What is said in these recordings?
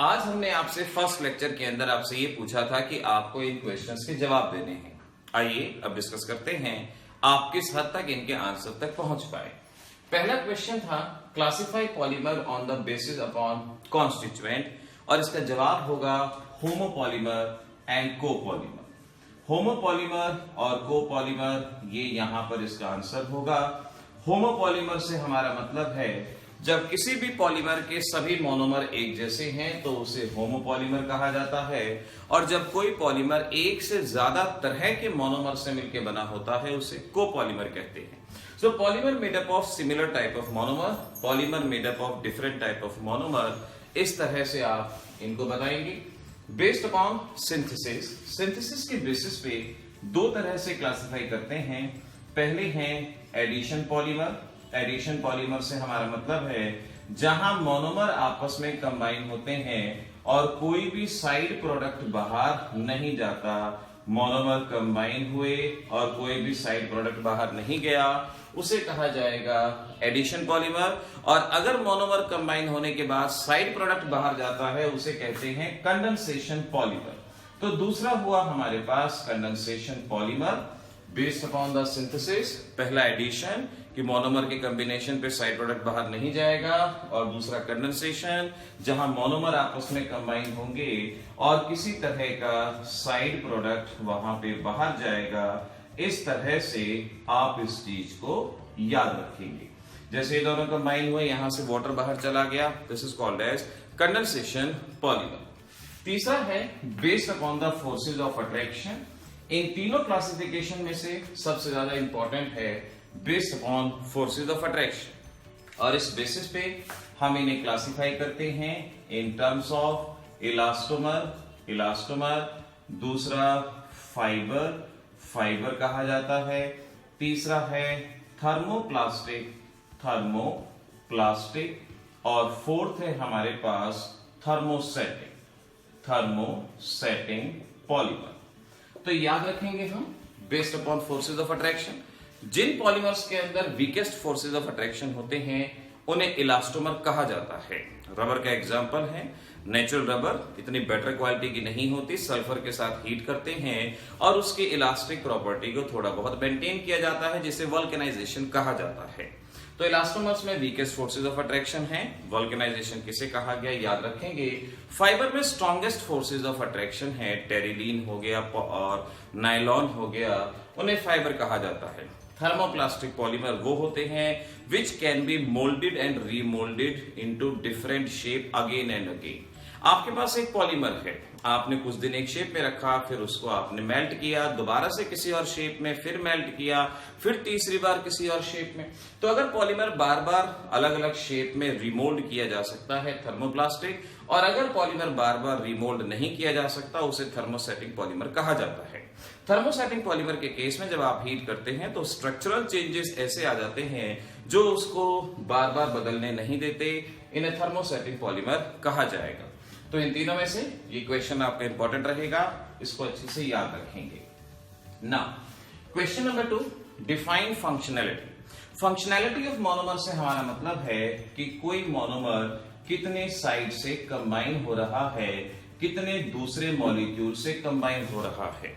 आज हमने आपसे फर्स्ट लेक्चर के अंदर आपसे ये पूछा था कि आपको इन क्वेश्चंस के जवाब देने हैं। आइए अब डिस्कस करते हैं आप किस हद तक इनके आंसर तक पहुंच पाए। पहला क्वेश्चन था classify polymer on the basis upon constituent, और इसका जवाब होगा होमोपॉलीमर एंड कोपॉलीमर। होमोपॉलीमर और कोपॉलीमर, ये यहां पर इसका आंसर होगा। होमोपॉलीमर से हमारा मतलब है जब किसी भी पॉलीमर के सभी मोनोमर एक जैसे हैं तो उसे होमोपॉलीमर कहा जाता है, और जब कोई पॉलीमर एक से ज्यादा तरह के मोनोमर से मिलकर बना होता है उसे कोपॉलीमर कहते हैं। So polymer made up of similar type of monomer, polymer made up of different type of monomer, इस तरह से आप इनको बताएंगे। बेस्ड अपॉन सिंथेसिस, सिंथेसिस के बेसिस पे दो तरह से क्लासिफाई करते हैं। पहले हैं एडिशन पॉलीमर। एडिशन पॉलीमर से हमारा मतलब है जहां मोनोमर आपस में कंबाइन होते हैं और कोई भी साइड प्रोडक्ट बाहर नहीं जाता, मोनोमर कंबाइन हुए और कोई भी साइड प्रोडक्ट बाहर नहीं गया, उसे कहा जाएगा एडिशन पॉलीमर। और अगर मोनोमर कंबाइन होने के बाद साइड प्रोडक्ट बाहर जाता है उसे कहते हैं कंडेंसेशन पॉलीमर। तो दूसरा हुआ हमारे पास condensation polymer based upon the synthesis. पहला एडिशन कि मोनोमर के कॉम्बिनेशन पे साइड प्रोडक्ट बाहर नहीं जाएगा, और दूसरा कंडेंसेशन जहां मोनोमर आपस में कंबाइन होंगे और किसी तरह का साइड प्रोडक्ट वहां पे बाहर जाएगा। इस तरह से आप इस चीज को याद रखेंगे। जैसे ये दोनों कंबाइन हुए, यहां से वाटर बाहर चला गया, this is called as condensation polymer. तीसरा है based upon the forces of attraction. इन तीनों क्लासिफिकेशन में से सबसे ज्यादा इंपॉर्टेंट है based upon forces of attraction, और इस बेसिस पे हम इन्हें क्लासिफाई करते हैं in terms of elastomer. Elastomer, दूसरा फाइबर, फाइबर कहा जाता है, तीसरा है थर्मोप्लास्टिक, थर्मोप्लास्टिक, और फोर्थ है हमारे पास थर्मोसेटिंग, थर्मोसेटिंग पॉलीमर। तो याद रखेंगे हम based upon forces of attraction. जिन पॉलीमर्स के अंदर वीकेस्ट फोर्सेज ऑफ अट्रैक्शन होते हैं उन्हें इलास्टोमर कहा जाता है। रबर का एग्जांपल है नेचुरल रबर, इतनी बेटर क्वालिटी की नहीं होती, सल्फर के साथ हीट करते हैं और उसकी इलास्टिक प्रॉपर्टी को थोड़ा बहुत मेंटेन किया जाता है, जिसे वल्केनाइजेशन कहा जाता है। तो इलास्टोमर्स में वीकेस्ट फोर्सेज ऑफ अट्रैक्शन है। वल्केनाइजेशन किसे कहा गया याद रखेंगे। फाइबर में स्ट्रॉन्गेस्ट फोर्सेज ऑफ अट्रैक्शन है, टेरिलीन हो गया और नायलॉन हो गया, उन्हें फाइबर कहा जाता है। थर्मोप्लास्टिक पॉलीमर वो होते हैं which can be moulded and remoulded into different shape again and again. आपके पास एक पॉलीमर है, आपने कुछ दिन एक शेप में रखा, फिर उसको आपने मेल्ट किया, दोबारा से किसी और शेप में, फिर मेल्ट किया, फिर तीसरी बार किसी और शेप में। तो अगर पॉलीमर बार बार अलग अलग शेप में रिमोल्ड किया जा सकता है थर्मोप्लास्टिक, और अगर पॉलीमर बार बार रिमोल्ड नहीं किया जा सकता उसे थर्मोसेटिंग पॉलीमर कहा जाता है। थर्मोसेटिंग पॉलीमर के केस में जब आप हीट करते हैं तो स्ट्रक्चरल चेंजेस ऐसे आ जाते हैं जो उसको बार बार बदलने नहीं देते, इन्हें थर्मोसेटिंग पॉलीमर कहा जाएगा। तो इन तीनों में से ये क्वेश्चन आपका इंपॉर्टेंट रहेगा, इसको अच्छे से याद रखेंगे। Now question number 2, define functionality. Functionality of monomer से हमारा मतलब है कि कोई मोनोमर कितने साइड से कंबाइन हो रहा है, कितने दूसरे मॉलिक्यूल से कंबाइन हो रहा है।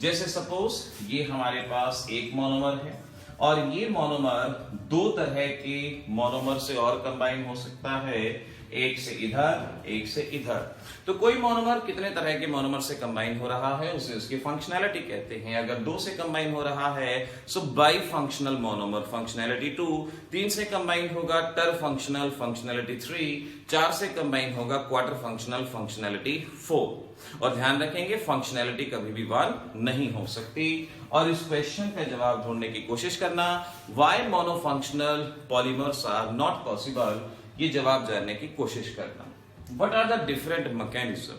जैसे सपोज ये हमारे पास एक मोनोमर है और ये मोनोमर दो तरह के मोनोमर से और कंबाइन हो सकता है, एक से इधर, एक से इधर। तो कोई मोनोमर कितने तरह के मोनोमर से कंबाइन हो रहा है उसे उसकी फंक्शनैलिटी कहते हैं। अगर दो से कंबाइन हो रहा है so by functional monomer, functionality 2, 3 से कंबाइन होगा टर फंक्शनल, फंक्शनैलिटी 3, 4 से कंबाइन होगा क्वार्टर फंक्शनल, फंक्शनैलिटी 4। और ध्यान रखेंगे फंक्शनैलिटी कभी भी 1 नहीं हो सकती। और इस क्वेश्चन का जवाब ढूंढने की कोशिश करना, why monofunctional polymers are not possible, ये जवाब जानने की कोशिश करना। What are the different mechanism.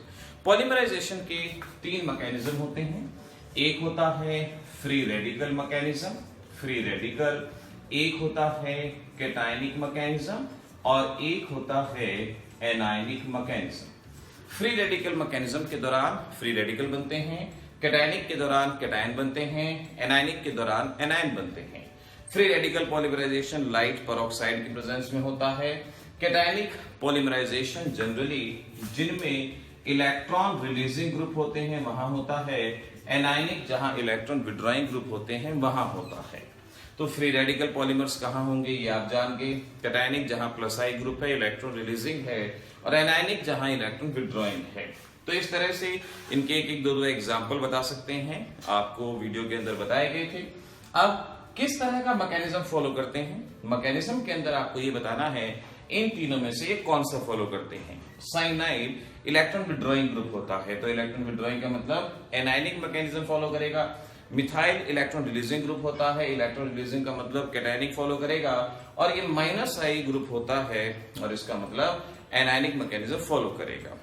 Polymerization के 3 मैकेनिज्म होते हैं। एक होता है free radical mechanism, free radical, एक होता है कैटायनिक मैकेनिज्म, और एक होता है anionic mechanism. Free radical mechanism के दौरान फ्री रेडिकल बनते हैं, कैटायनिक के दौरान कैटायन बनते हैं, एनायनिक के दौरान एनायन बनते हैं। Free radical polymerization light peroxide की प्रेजेंस में होता है। कैटायनिक पॉलीमराइजेशन जनरली जिनमें इलेक्ट्रॉन रिलीजिंग ग्रुप होते हैं वहां होता है, एनायनिक जहां इलेक्ट्रॉन विड्रॉइंग ग्रुप होते हैं वहां होता है। तो फ्री रेडिकल पॉलीमर्स कहां होंगे ये आप जान गए, कैटायनिक जहां प्लस आई ग्रुप है इलेक्ट्रॉन रिलीजिंग है, और एनायनिक जहां इलेक्ट्रॉन विड्रॉइंग है। तो इस तरह से इनके एक दो एग्जाम्पल बता सकते हैं, आपको वीडियो के अंदर बताए गए थे। अब किस तरह का मैकेनिज्म फॉलो करते हैं, मैकेनिज्म के अंदर आपको ये बताना है इन तीनों में से कौन सा फॉलो करते हैं। साइनाइड इलेक्ट्रॉन विड्रॉइंग ग्रुप होता है, तो इलेक्ट्रॉन विड्रॉइंग का मतलब एनायनिक मैकेनिज्म फॉलो करेगा। मिथाइल इलेक्ट्रॉन रिलीजिंग ग्रुप होता है, इलेक्ट्रॉन रिलीजिंग का मतलब कैटायनिक फॉलो करेगा। और ये माइनस आई ग्रुप होता है और इसका मतलब एनायनिक मैकेनिज्म फॉलो करेगा।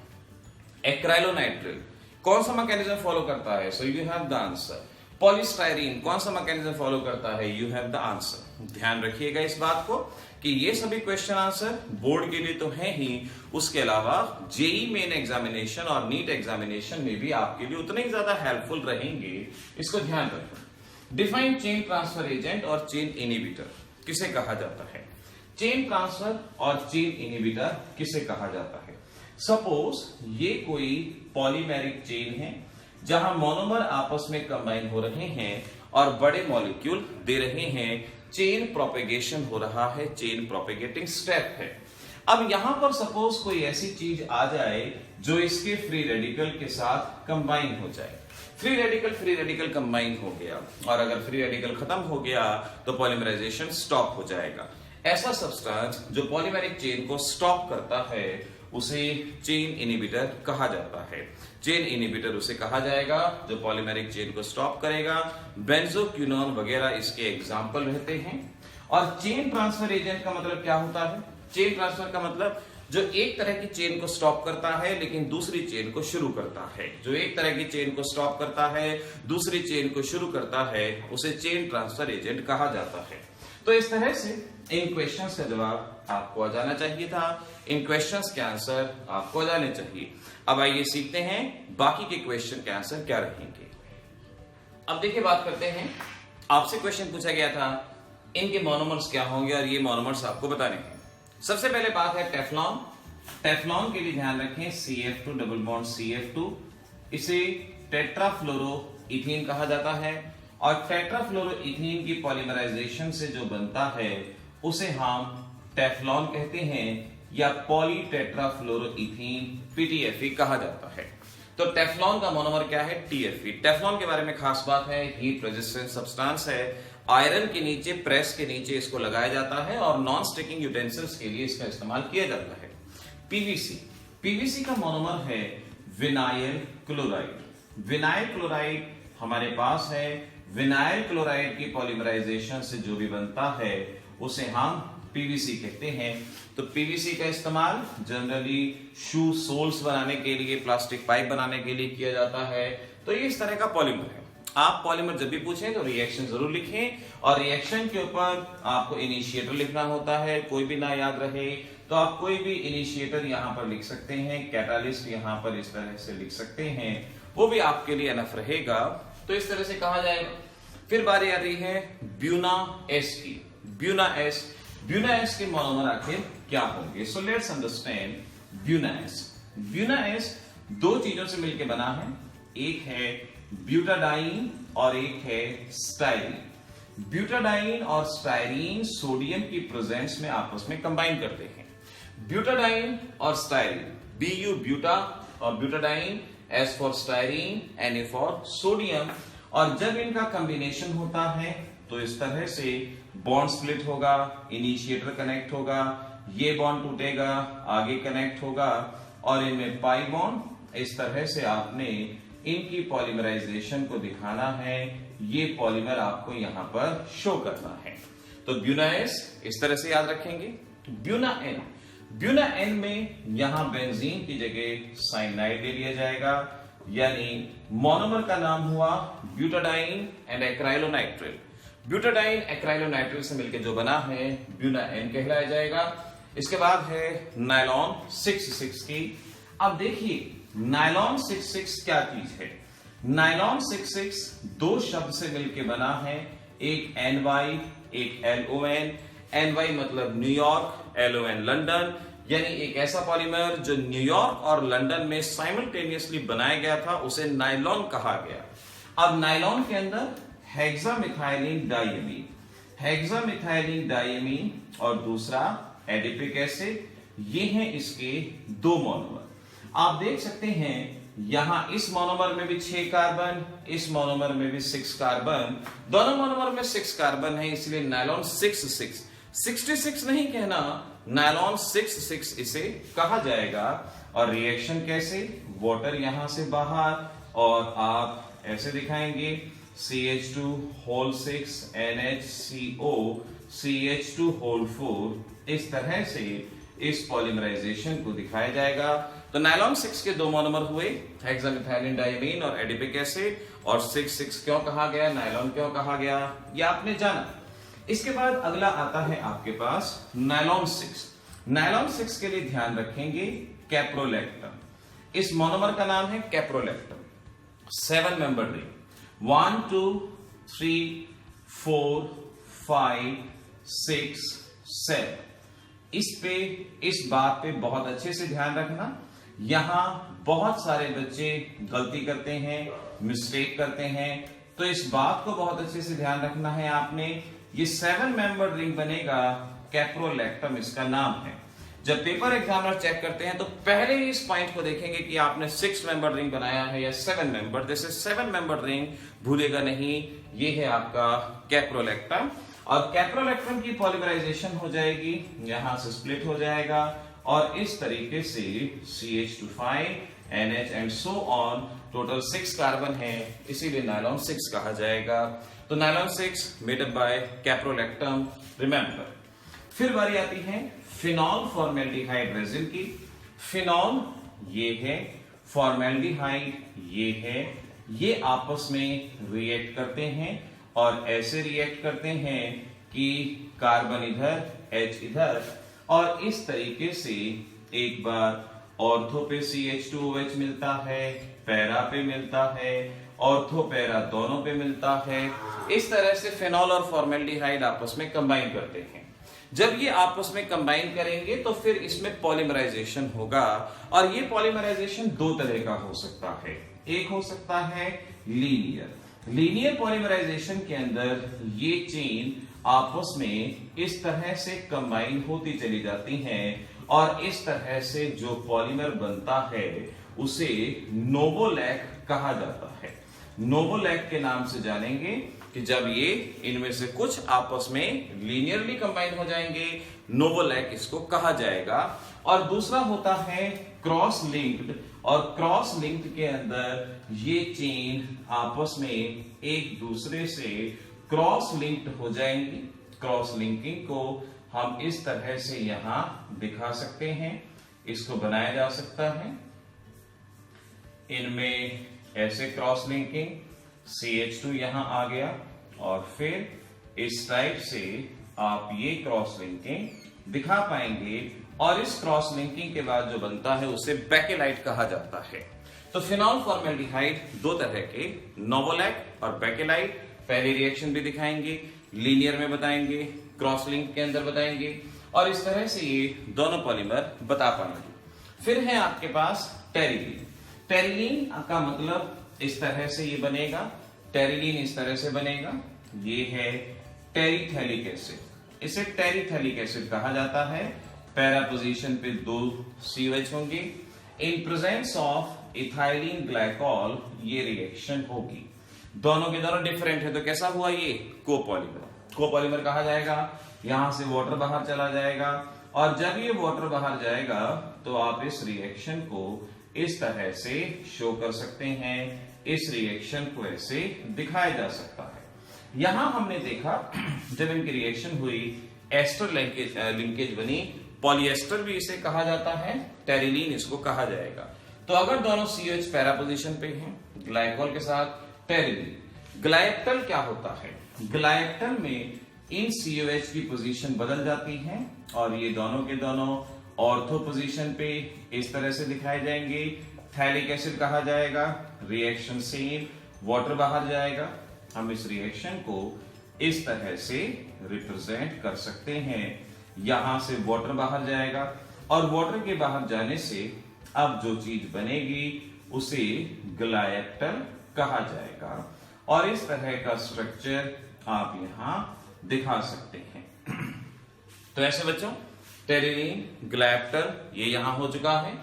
एक्राइलोनाइट्रिल कौन सा मैकेनिज्म फॉलो करता है, so you have the answer. Polystyrene कौन सा मैकेनिज्म फॉलो करता है, यू हैव द आंसर। ध्यान रखिएगा इस बात को कि ये सभी क्वेश्चन आंसर बोर्ड के लिए तो है ही, उसके अलावा जेई मेन एग्जामिनेशन और नीट एग्जामिनेशन में भी आपके लिए उतने ही ज्यादा हेल्पफुल रहेंगे, इसको ध्यान रखें। डिफाइन चेन ट्रांसफर एजेंट और चेन इनहिबिटर किसे कहा जाता है, चेन ट्रांसफर और चेन इनहिबिटर किसे कहा जाता है। सपोज ये कोई पॉलीमेरिक चेन है जहां मोनोमर आपस में कंबाइन हो रहे हैं और बड़े मॉलिक्यूल दे रहे हैं, चेन प्रोपेगेशन हो रहा है, चेन प्रोपेगेटिंग स्टेप है। अब यहां पर सपोज कोई ऐसी चीज आ जाए जो इसके फ्री रेडिकल के साथ कंबाइन हो जाए, फ्री रेडिकल कंबाइन हो गया, और अगर फ्री रेडिकल खत्म हो गया तो पॉलीमराइजेशन स्टॉप हो जाएगा। ऐसा सब्सटेंस जो पॉलीमेरिक चेन को स्टॉप करता है उसे चेन इनहिबिटर कहा जाता है। चेन इनहिबिटर उसे कहा जाएगा जो पॉलीमेरिक चेन को स्टॉप करेगा। बेंजोक्विनोन वगैरह इसके एग्जाम्पल रहते हैं। और चेन ट्रांसफर एजेंट का मतलब क्या होता है, चेन ट्रांसफर का मतलब जो एक तरह की चेन को स्टॉप करता है लेकिन दूसरी चेन को शुरू करता है, जो एक तरह की चेन को स्टॉप करता है दूसरी चेन को शुरू करता है, उसे चेन ट्रांसफर एजेंट कहा जाता है। तो इस तरह से इन क्वेश्चंस का जवाब आपको आ जाना चाहिए था, इन क्वेश्चंस के आंसर आपको आ जाने चाहिए। अब आइए सीखते हैं बाकी के क्वेश्चन के आंसर क्या रहेंगे। अब देखिए बात करते हैं, आपसे क्वेश्चन पूछा गया था इनके मोनोमर्स क्या होंगे और ये मोनोमर्स आपको बताने हैं। सबसे पहले बात है टेफ्लॉन। टेफ्लॉन के लिए ध्यान रखें CF2 डबल बॉन्ड CF2, इसे टेट्राफ्लोरोइथीन कहा जाता है। और टेट्राफ्लोरोइथीन की पॉलीमराइजेशन से जो बनता है उसे हम टेफ्लॉन कहते हैं या पॉली टेट्राफ्लोरोइथीन PTFE कहा जाता है। तो टेफ्लॉन का मोनोमर क्या है, TFE। टेफ्लॉन के बारे में खास बात है, हीट रेजिस्टेंट सब्सटेंस है, आयरन के नीचे प्रेस के नीचे इसको लगाया जाता है और नॉन स्टिकिंग यूटेंसिल्स के लिए इसका इस्तेमाल किया जाता है। PVC का मोनोमर है विनाइल क्लोराइड। विनाइल क्लोराइड हमारे पास है, विनाइल क्लोराइड की पॉलीमराइजेशन से जो भी बनता है उसे हम PVC कहते हैं। तो PVC का इस्तेमाल जनरली शू सोल्स बनाने के लिए, प्लास्टिक पाइप बनाने के लिए किया जाता है। तो ये इस तरह का पॉलीमर है। आप पॉलीमर जब भी पूछें तो रिएक्शन जरूर लिखें, और रिएक्शन के ऊपर आपको इनिशिएटर लिखना होता है। कोई भी ना याद रहे तो आप कोई भी इनिशिएटर यहाँ पर लिख सकते हैं, कैटालिस्ट यहाँ पर इस तरह से लिख सकते हैं, वो भी आपके लिए एनफ रहेगा। तो इस तरह से कहा जाएगा। फिर बारी आ रही है ब्यूना एस की। ब्यूना एस के मोनोमर आखिर क्या होंगे, so let's understand Buena S. Buena S दो चीजों से मिलकर बना है, एक है ब्यूटाडाइन और एक है स्टाइरीन। ब्यूटाडाइन और स्टाइरीन सोडियम की प्रेजेंस में आपस में कंबाइन करते हैं। ब्यूटाडाइन और स्टाइरीन, BU ब्यूटा और butadiene, S for styrene, Na for sodium. और जब इनका कॉम्बिनेशन होता है तो इस तरह से बॉन्ड स्प्लिट होगा, इनिशिएटर कनेक्ट होगा, ये बॉन्ड टूटेगा, आगे कनेक्ट होगा और इनमें पाई बॉन्ड। इस तरह से आपने इनकी पॉलीमराइजेशन को दिखाना है, ये पॉलीमर आपको यहां पर शो करना है। तो ब्यूना एस इस तरह से याद रखेंगे। ब्यूना एन में यहां बेंजीन की जगह साइनाइड ले लिया जाएगा, यानी मोनोमर का नाम हुआ ब्यूटाडाइन एंड एक्राइलोनाइट्रिल। ब्यूटाडाइन एक्राइलोनाइट्रिल से मिलकर जो बना है ब्यूना एन कहलाया जाएगा। इसके बाद है नायलॉन 6,6 की। अब देखिए नायलॉन 6,6 क्या चीज है। नायलॉन 6,6 दो शब्द से मिलकर बना है, एक NY एक LON। NY मतलब न्यूयॉर्क, LON लंदन, यानी एक ऐसा पॉलीमर जो न्यूयॉर्क और लंदन में साइमल्टेनियसली बनाया गया था उसे नायलॉन कहा गया। अब नायलॉन के अंदर हेक्सामिथाइलिन डाइमीन और दूसरा एडिपिक एसिड, ये हैं इसके दो मोनोमर। आप देख सकते हैं यहां इस मोनोमर में भी 6 कार्बन, इस मोनोमर में भी 6 कार्बन, दोनों मोनोमर में 6 कार्बन है, इसलिए नायलॉन 66 नहीं कहना, नायलॉन 66 इसे कहा जाएगा। और रिएक्शन कैसे, वाटर यहां से बाहर और आप ऐसे दिखाएंगे CH2 whole 6 NHCO CH2 whole 4, इस तरह से इस पॉलीमराइजेशन को दिखाया जाएगा। तो नायलॉन 6 के दो मोनोमर हुए, हेक्सामिथाइलिन डाइमीन और एडिपिक एसिड, और 6 क्यों कहा गया, नायलॉन क्यों कहा गया, ये आपने जाना। इसके बाद अगला आता है आपके पास नायलॉन 6। नायलॉन 6 के लिए ध्यान रखेंगे कैप्रोलैक्टम। इस मोनोमर का नाम है कैप्रोलैक्टम। 7 member ring, 1 2 3 4 5 6 7। इस बात पे बहुत अच्छे से ध्यान रखना, यहां बहुत सारे बच्चे गलती करते हैं, मिस्टेक करते हैं, तो इस बात को बहुत अच्छे से ध्यान रखना है आपने। ये 7 मेंबर रिंग बनेगा, कैप्रोलैक्टम इसका नाम है। जब पेपर एग्जामिनर चेक करते हैं तो पहले ही इस पॉइंट को देखेंगे कि आपने 6 मेंबर रिंग बनाया है या 7 मेंबर, जैसे 7 मेंबर रिंग भूलेगा नहीं, ये है आपका कैप्रोलैक्टम। और कैप्रोलैक्टम की पॉलीमराइजेशन हो जाएगी, यहां से स्प्लिट हो जाएगा और इस तरीके से CH2 NH and so on, total 6 carbon है, इसीलिए नायलॉन 6 कहा जाएगा। तो nylon 6 made up by caprolactam, remember. फिर बारी आती है फिनॉल फॉर्मेल्डिहाइड रेजिन की। फिनॉल ये है, फॉर्मेल्डिहाइड ये है, ये आपस में रिएक्ट करते हैं और ऐसे रिएक्ट करते हैं कि कार्बन इधर, H इधर, और इस तरीके से एक बार ऑर्थो पे CH2OH मिलता है, पैरा पे मिलता है, ऑर्थो पैरा दोनों पे मिलता है। इस तरह से फिनॉल और फॉर्मेल्डिहाइड आपस में कंबाइन करते हैं। जब ये आपस में कंबाइन करेंगे तो फिर इसमें पॉलीमराइजेशन होगा, और ये पॉलीमराइजेशन दो तरह का हो सकता है। एक हो सकता है लीनियर पॉलीमराइजेशन के अंदर ये चेन आपस में इस तरह से कंबाइन होती चली जाती हैं और इस तरह से जो पॉलीमर बनता है उसे नोवोलैक कहा जाता है। नोवोलैक के नाम से जानेंगे कि जब ये इनमें से कुछ आपस में लीनियरली कंबाइन हो जाएंगे, नोवोलैक इसको कहा जाएगा। और दूसरा होता है क्रॉस लिंक्ड, और क्रॉस लिंक्ड के अंदर ये चेन आपस में एक दूसरे से क्रॉस लिंक्ड हो जाएंगी। क्रॉस लिंकिंग को हम इस तरह से यहां दिखा सकते हैं, इसको बनाया जा सकता है। इनमें ऐसे क्रॉस लिंकिंग, CH2 यहां आ गया, और फिर इस टाइप से आप ये क्रॉस लिंकिंग दिखा पाएंगे, और इस क्रॉस लिंकिंग के बाद जो बनता है उसे बेकेलाइट कहा जाता है। तो फिनॉल फॉर्मेल्डिहाइड दो तरह के, नोवोलैक और बेकेलाइट, पहली रिएक्शन भी दिखाएंगे, लीनियर में बताएंगे, क्रॉस लिंक के अंदर बताएंगे, और इस तरह से ये दोनों पॉलीमर बता पाएंगे। फिर है आपके पास टेरिलीन। टेरिलीन का मतलब इस तरह से ये बनेगा, टेरिलीन इस तरह से बनेगा, ये है टेरिथैलिक एसिड, इसे टेरिथैलिक एसिड कहा जाता है। पैरा पोजीशन पे 2 COH होंगे। In presence of ethylene glycol ये रिएक्शन होगी। दोनों के दोनों डिफरेंट है, तो कैसा हुआ ये कोपॉलीमर। कोपॉलीमर कहा जाएगा, यहां से वाटर बाहर चला जाएगा, और जब ये वाटर बाहर जाएगा तो आप इस रिएक्शन को इस तरह से शो कर सकते हैं, इस रिएक्शन को ऐसे दिखाया जा सकता है। यहां हमने देखा जब इनकी रिएक्शन हुई, एस्टर लिंकेज बनी, पॉलीएस्टर भी इसे कहा जाता है, टेरिलीन इसको कहा जाएगा। तो अगर दोनों COH पैरा पोजीशन पे हैं ग्लाइकॉल के साथ, टेरिलीन। ग्लाइक्टल क्या होता है, ग्लाइक्टल में इन COH की पोजीशन बदल जाती है और ये दोनों के दोनों ऑर्थो पोजीशन पे इस तरह से दिखाए जाएंगे। थैलिक एसिड कहा जाएगा, रिएक्शन सेम, वाटर बाहर जाएगा। हम इस रिएक्शन को इस तरह से रिप्रेजेंट कर सकते हैं। यहां से वाटर बाहर जाएगा और वाटर के बाहर जाने से अब जो चीज बनेगी उसे ग्लाइप्टर कहा जाएगा और इस तरह का स्ट्रक्चर आप यहां दिखा सकते हैं। तो ऐसे बच्चों टेरिलीन, ग्लाइप्टर ये यहां हो चुका है।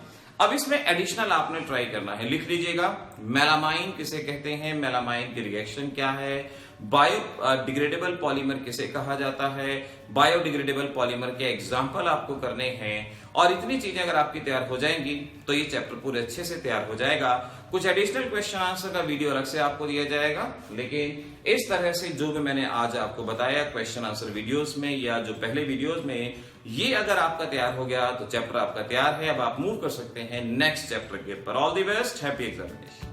अब इसमें एडिशनल आपने ट्राई करना है, लिख लीजिएगा मेलामाइन किसे कहते हैं, मेलामाइन की रिएक्शन क्या है, बायोडिग्रेडेबल पॉलीमर किसे कहा जाता है, बायोडिग्रेडेबल पॉलीमर के एग्जाम्पल आपको करने हैं और इतनी चीजें अगर आपकी तैयार हो जाएंगी तो ये चैप्टर पूरे अच्छे से तैयार हो जाएगा। कुछ एडिशनल क्वेश्चन आंसर का वीडियो अलग से आपको दिया जाएगा, लेकिन इस तरह से जो भी मैंने आज आपको बताया क्वेश्चन आंसर वीडियोस में या जो पहले वीडियोस में, ये अगर आपका तैयार हो गया तो चैप्टर आपका तैयार है। अब आप मूव कर सकते हैं नेक्स्ट चैप्टर के ऊपर। All the best, happy examination.